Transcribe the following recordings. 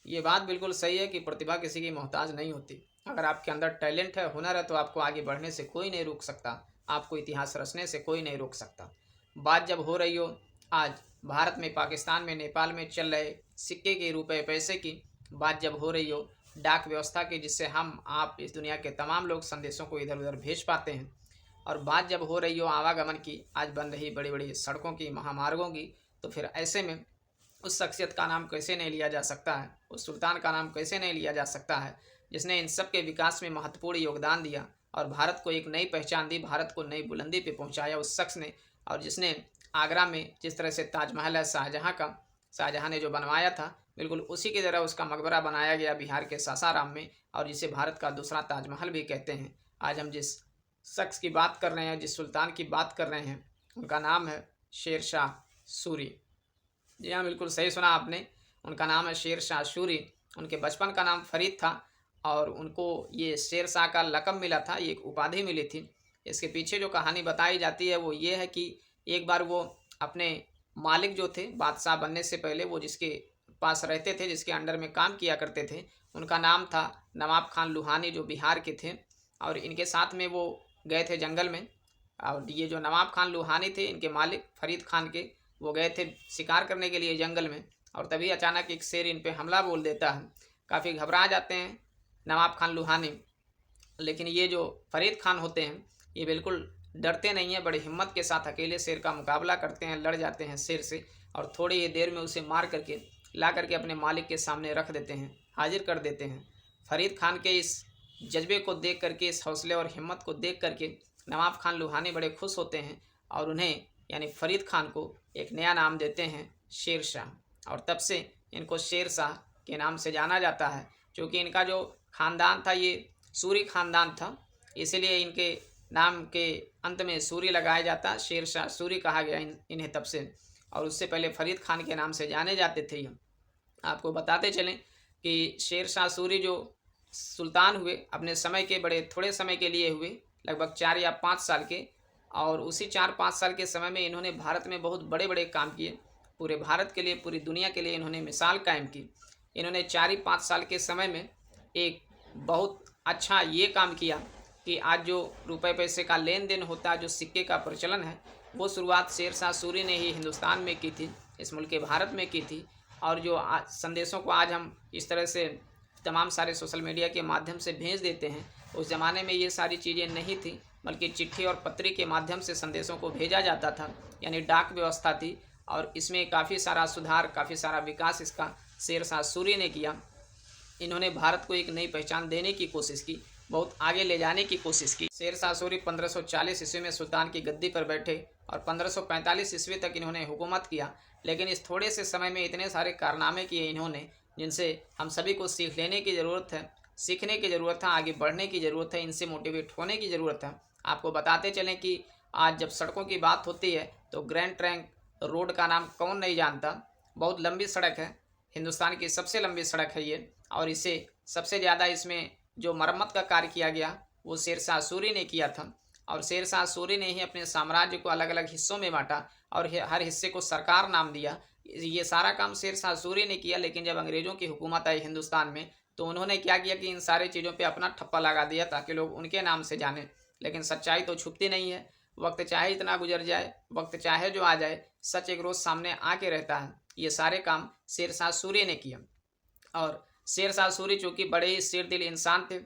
ये बात बिल्कुल सही है कि प्रतिभा किसी की मोहताज नहीं होती। अगर आपके अंदर टैलेंट है, हुनर है, तो आपको आगे बढ़ने से कोई नहीं रोक सकता। आपको इतिहास रचने से कोई नहीं रोक सकता। बात जब हो रही हो आज भारत में, पाकिस्तान में, नेपाल में चल रहे सिक्के के, रुपए पैसे की बात जब हो रही हो, डाक व्यवस्था की, जिससे हम आप इस दुनिया के तमाम लोग संदेशों को इधर उधर भेज पाते हैं, और बात जब हो रही हो आवागमन की, आज बन रही बड़ी बड़ी सड़कों की, महामार्गों की, तो फिर ऐसे में उस शख्सियत का नाम कैसे नहीं लिया जा सकता है, उस सुल्तान का नाम कैसे नहीं लिया जा सकता है, जिसने इन सब के विकास में महत्वपूर्ण योगदान दिया और भारत को एक नई पहचान दी, भारत को नई बुलंदी पे पहुंचाया उस शख्स ने। और जिसने आगरा में जिस तरह से ताजमहल है शाहजहाँ का, शाहजहाँ ने जो बनवाया था, बिल्कुल उसी की तरह उसका मकबरा बनाया गया बिहार के सासाराम में, और जिसे भारत का दूसरा ताजमहल भी कहते हैं। आज हम जिस शख्स की बात कर रहे हैं, जिस सुल्तान की बात कर रहे हैं, उनका नाम है शेर शाह सूरी। जी हाँ, बिल्कुल सही सुना आपने। उनका नाम है शेर शाह सूरी। उनके बचपन का नाम फरीद था और उनको ये शेर शाह का लक़ब मिला था, ये एक उपाधि मिली थी। इसके पीछे जो कहानी बताई जाती है वो ये है कि एक बार वो अपने मालिक जो थे, बादशाह बनने से पहले वो जिसके पास रहते थे, जिसके अंडर में काम किया करते थे, उनका नाम था नवाब खान लुहानी, जो बिहार के थे। और इनके साथ में वो गए थे जंगल में, और ये जो नवाब खान लुहानी थे, इनके मालिक फरीद खान के, वो गए थे शिकार करने के लिए जंगल में, और तभी अचानक एक शेर इन पे हमला बोल देता है। काफ़ी घबरा जाते हैं नवाब खान लुहानी, लेकिन ये जो फरीद खान होते हैं, ये बिल्कुल डरते नहीं हैं, बड़ी हिम्मत के साथ अकेले शेर का मुकाबला करते हैं, लड़ जाते हैं शेर से, और थोड़ी ही देर में उसे मार करके ला करके अपने मालिक के सामने रख देते हैं, हाजिर कर देते हैं। फरीद खान के इस जज्बे को देख करके, इस हौसले और हिम्मत को देख करके नवाब खान लुहानी बड़े खुश होते हैं, और उन्हें यानी फरीद खान को एक नया नाम देते हैं, शेर शाह। और तब से इनको शेर शाह के नाम से जाना जाता है, क्योंकि इनका जो ख़ानदान था ये सूरी ख़ानदान था, इसलिए इनके नाम के अंत में सूरी लगाया जाता, शेर शाह सूरी कहा गया इन्हें तब से। और उससे पहले फरीद खान के नाम से जाने जाते थे ये। आपको बताते चलें कि शेर शाह सूरी जो सुल्तान हुए, अपने समय के बड़े थोड़े समय के लिए हुए, लगभग 4 या 5 साल के, और उसी 4-5 साल के समय में इन्होंने भारत में बहुत बड़े बड़े काम किए। पूरे भारत के लिए, पूरी दुनिया के लिए इन्होंने मिसाल कायम की। इन्होंने 4 ही 5 साल के समय में एक बहुत अच्छा ये काम किया कि आज जो रुपए पैसे का लेन देन होता है, जो सिक्के का प्रचलन है, वो शुरुआत शेर शाह सूरी ने ही हिंदुस्तान में की थी, इस मुल्क भारत में की थी। और जो संदेशों को आज हम इस तरह से तमाम सारे सोशल मीडिया के माध्यम से भेज देते हैं, उस ज़माने में ये सारी चीज़ें नहीं थी, बल्कि चिट्ठी और पत्री के माध्यम से संदेशों को भेजा जाता था, यानी डाक व्यवस्था थी। और इसमें काफ़ी सारा सुधार, काफ़ी सारा विकास इसका शेर शाह सूरी ने किया। इन्होंने भारत को एक नई पहचान देने की कोशिश की, बहुत आगे ले जाने की कोशिश की। शेर शाह सूरी 1540 ईस्वी में सुल्तान की गद्दी पर बैठे और 1545 ईस्वी तक इन्होंने हुकूमत किया। लेकिन इस थोड़े से समय में इतने सारे कारनामे किए इन्होंने, जिनसे हम सभी को सीख लेने की ज़रूरत है, सीखने की ज़रूरत है, आगे बढ़ने की ज़रूरत है, इनसे मोटिवेट होने की ज़रूरत है। आपको बताते चलें कि आज जब सड़कों की बात होती है तो ग्रैंड ट्रंक रोड का नाम कौन नहीं जानता। बहुत लंबी सड़क है, हिंदुस्तान की सबसे लंबी सड़क है ये, और इसे सबसे ज़्यादा इसमें जो मरम्मत का कार्य किया गया वो शेर शाह सूरी ने किया था। और शेर शाह सूरी ने ही अपने साम्राज्य को अलग अलग हिस्सों में बांटा और हर हिस्से को सरकार नाम दिया। ये सारा काम शेर शाह सूरी ने किया। लेकिन जब अंग्रेज़ों की हुकूमत आई हिंदुस्तान में, तो उन्होंने क्या किया कि इन सारी चीज़ों पे अपना ठप्पा लगा दिया ताकि लोग उनके नाम से जाने। लेकिन सच्चाई तो छुपती नहीं है, वक्त चाहे इतना गुजर जाए, वक्त चाहे जो आ जाए, सच एक रोज़ सामने आके रहता है। ये सारे काम शेर शाह सूरी ने किया। और शेर शाह सूरी चूँकि बड़े ही शेरदिल इंसान थे,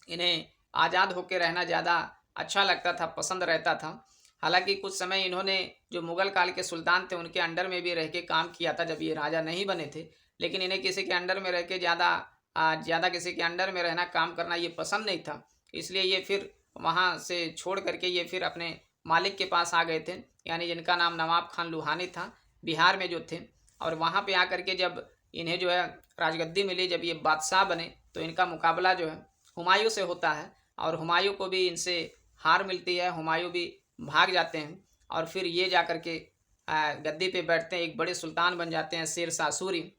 इन्हें आज़ाद होकर रहना ज़्यादा अच्छा लगता था, पसंद रहता था। हालांकि कुछ समय इन्होंने जो मुग़ल काल के सुल्तान थे उनके अंडर में भी रह के काम किया था जब ये राजा नहीं बने थे। लेकिन इन्हें किसी के अंडर में रह के ज़्यादा किसी के अंडर में रहना, काम करना ये पसंद नहीं था। इसलिए ये फिर वहाँ से छोड़ करके ये फिर अपने मालिक के पास आ गए थे, यानी जिनका नाम नवाब खान लुहानी था, बिहार में जो थे। और वहाँ पे आकर के जब इन्हें जो है राजगद्दी मिली, जब ये बादशाह बने, तो इनका मुकाबला जो है हुमायूं से होता है, और हुमायूं को भी इनसे हार मिलती है। हुमायूं भी भाग जाते हैं और फिर ये जा कर के गद्दी पे बैठते हैं, एक बड़े सुल्तान बन जाते हैं शेर शाह सूरी।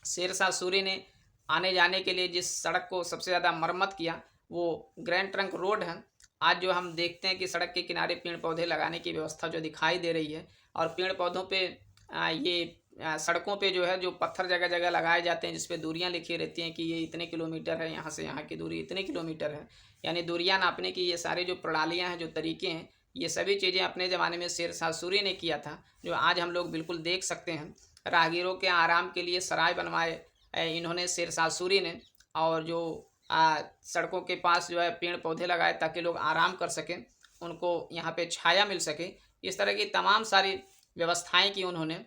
शेर शाह सूरी ने आने जाने के लिए जिस सड़क को सबसे ज़्यादा मरम्मत किया वो ग्रैंड ट्रंक रोड है। आज जो हम देखते हैं कि सड़क के किनारे पेड़ पौधे लगाने की व्यवस्था जो दिखाई दे रही है, और पेड़ पौधों पे ये सड़कों पे जो है जो पत्थर जगह जगह लगाए जाते हैं जिस पे दूरियां लिखी रहती हैं कि ये इतने किलोमीटर है, यहाँ से यहाँ की दूरी इतने किलोमीटर है, यानी दूरियां नापने की ये सारे जो प्रणालियां हैं, जो तरीके हैं, ये सभी चीज़ें अपने ज़माने में शेरशाह सूरी ने किया था, जो आज हम लोग बिल्कुल देख सकते हैं। राहगीरों के आराम के लिए सराय बनवाए इन्होंने शेरशाह सूरी ने, और जो सड़कों के पास जो है पेड़ पौधे लगाए ताकि लोग आराम कर सकें, उनको यहाँ पे छाया मिल सके। इस तरह की तमाम सारी व्यवस्थाएं की उन्होंने।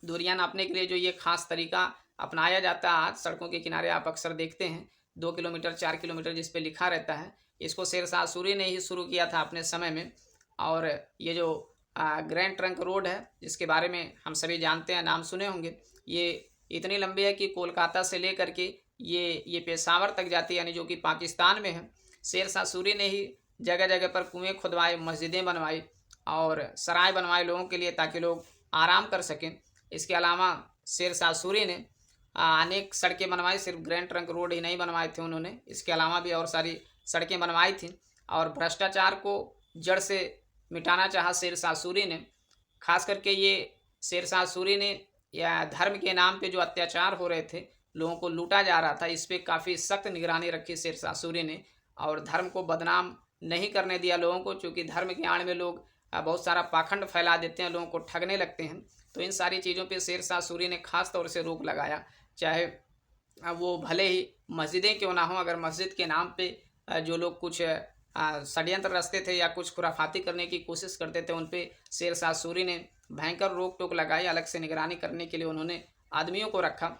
दूरियां नापने के लिए जो ये खास तरीका अपनाया जाता है, आज सड़कों के किनारे आप अक्सर देखते हैं 2 किलोमीटर 4 किलोमीटर जिस पे लिखा रहता है, इसको शेरशाह सूरी ने ही शुरू किया था अपने समय में। और ये जो ग्रैंड ट्रंक रोड है जिसके बारे में हम सभी जानते हैं, नाम सुने होंगे, ये इतनी लंबी है कि कोलकाता से लेकर के ये पेशावर तक जाती है, यानी जो कि पाकिस्तान में है। शेरशाह सूरी ने ही जगह जगह पर कुएँ खुदवाए, मस्जिदें बनवाई और सराय बनवाए लोगों के लिए ताकि लोग आराम कर सकें। इसके अलावा शेरशाह सूरी ने अनेक सड़कें बनवाई, सिर्फ ग्रैंड ट्रंक रोड ही नहीं बनवाए थे उन्होंने, इसके अलावा भी और सारी सड़कें बनवाई थी। और भ्रष्टाचार को जड़ से मिटाना चाहा शेरशाह सूरी ने। खास करके ये शेरशाह सूरी ने या धर्म के नाम पे जो अत्याचार हो रहे थे, लोगों को लूटा जा रहा था, इस पर काफ़ी सख्त निगरानी रखी शेरशाह सूरी ने, और धर्म को बदनाम नहीं करने दिया लोगों को, क्योंकि धर्म के आड़ में लोग बहुत सारा पाखंड फैला देते हैं, लोगों को ठगने लगते हैं। तो इन सारी चीज़ों पे शेरशाह सूरी ने खास तौर से रोक लगाया, चाहे वो भले ही मस्जिदें क्यों ना हो। अगर मस्जिद के नाम पे जो लोग कुछ षड्यंत्र रचते थे या कुछ खुराफाती करने की कोशिश करते थे, उन पे शेरशाह सूरी ने भयंकर रोक टोक लगाई। अलग से निगरानी करने के लिए उन्होंने आदमियों को रखा।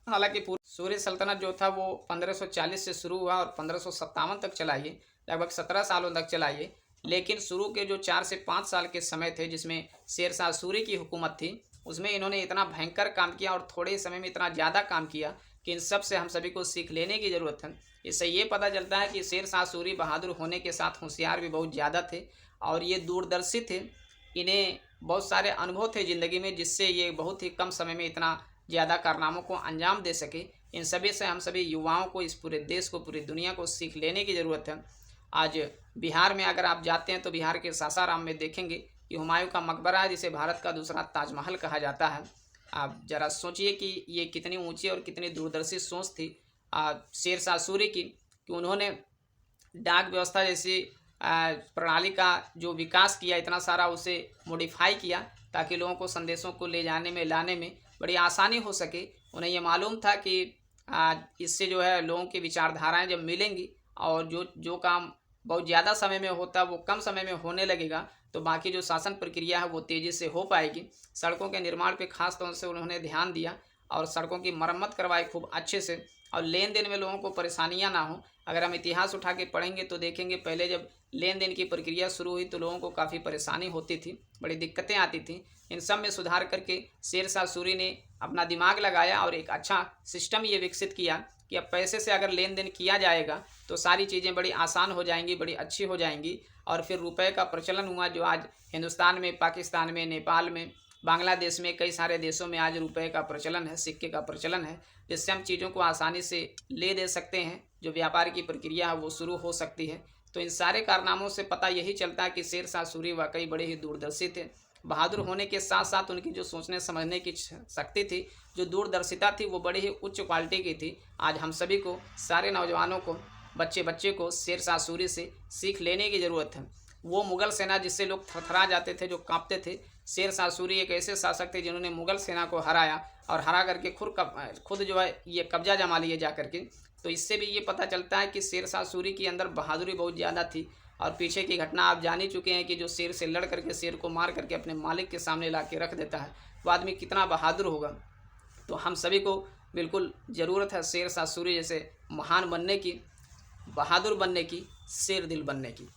हालांकि पूरी सूरी सल्तनत जो था वो 1540 से शुरू हुआ और 1557 तक चला, ये लगभग 17 सालों तक चला ये। लेकिन शुरू के जो 4 से 5 साल के समय थे जिसमें शेरशाह सूरी की हुकूमत थी, उसमें इन्होंने इतना भयंकर काम किया और थोड़े समय में इतना ज़्यादा काम किया कि इन सब से हम सभी को सीख लेने की ज़रूरत है। इससे ये पता चलता है कि शेरशाह सूरी बहादुर होने के साथ होशियार भी बहुत ज़्यादा थे और ये दूरदर्शी थे। इन्हें बहुत सारे अनुभव थे ज़िंदगी में, जिससे ये बहुत ही कम समय में इतना ज़्यादा कारनामों को अंजाम दे सके। इन सभी से हम सभी युवाओं को, इस पूरे देश को, पूरी दुनिया को सीख लेने की ज़रूरत है। आज बिहार में अगर आप जाते हैं तो बिहार के सासाराम में देखेंगे कि हुमायूं का मकबरा है, जिसे भारत का दूसरा ताजमहल कहा जाता है। आप जरा सोचिए कि ये कितनी ऊंची और कितनी दूरदर्शी सोच थी शेरशाह सूरी की, कि उन्होंने डाक व्यवस्था जैसी प्रणाली का जो विकास किया, इतना सारा उसे मॉडिफाई किया ताकि लोगों को संदेशों को ले जाने में, लाने में बड़ी आसानी हो सके। उन्हें ये मालूम था कि इससे जो है लोगों की विचारधाराएं जब मिलेंगी और जो काम बहुत ज़्यादा समय में होता वो कम समय में होने लगेगा, तो बाकी जो शासन प्रक्रिया है वो तेज़ी से हो पाएगी। सड़कों के निर्माण पे खास तौर से उन्होंने ध्यान दिया और सड़कों की मरम्मत करवाई खूब अच्छे से, और लेन देन में लोगों को परेशानियां ना हो। अगर हम इतिहास उठा के पढ़ेंगे तो देखेंगे पहले जब लेन देन की प्रक्रिया शुरू हुई तो लोगों को काफ़ी परेशानी होती थी, बड़ी दिक्कतें आती थी। इन सब में सुधार करके शेरशाह सूरी ने अपना दिमाग लगाया और एक अच्छा सिस्टम ये विकसित किया कि अब पैसे से अगर लेन देन किया जाएगा तो सारी चीज़ें बड़ी आसान हो जाएंगी, बड़ी अच्छी हो जाएंगी। और फिर रुपए का प्रचलन हुआ, जो आज हिंदुस्तान में, पाकिस्तान में, नेपाल में, बांग्लादेश में, कई सारे देशों में आज रुपए का प्रचलन है, सिक्के का प्रचलन है, जिससे हम चीज़ों को आसानी से ले दे सकते हैं। जो व्यापार की प्रक्रिया है वो शुरू हो सकती है। तो इन सारे कारनामों से पता यही चलता है कि शेरशाह सूरी वाकई बड़े ही दूरदर्शी थे। बहादुर होने के साथ साथ उनकी जो सोचने समझने की शक्ति थी, जो दूरदर्शिता थी, वो बड़ी ही उच्च क्वालिटी की थी। आज हम सभी को, सारे नौजवानों को, बच्चे को शेरशाह सूरी से सीख लेने की ज़रूरत है। वो मुग़ल सेना जिससे लोग थरथरा जाते थे, जो कांपते थे, शेरशाह सूरी एक ऐसे शासक थे जिन्होंने मुग़ल सेना को हराया और हरा करके खुद जो है ये कब्जा जमा लिए जा करके। तो इससे भी ये पता चलता है कि शेरशाह सूरी के अंदर बहादुरी बहुत ज़्यादा थी। और पीछे की घटना आप जान ही चुके हैं कि जो शेर से लड़ करके शेर को मार करके अपने मालिक के सामने ला के रख देता है, वो आदमी कितना बहादुर होगा। तो हम सभी को बिल्कुल ज़रूरत है शेरशाह सूरी जैसे महान बनने की, बहादुर बनने की, शेर दिल बनने की।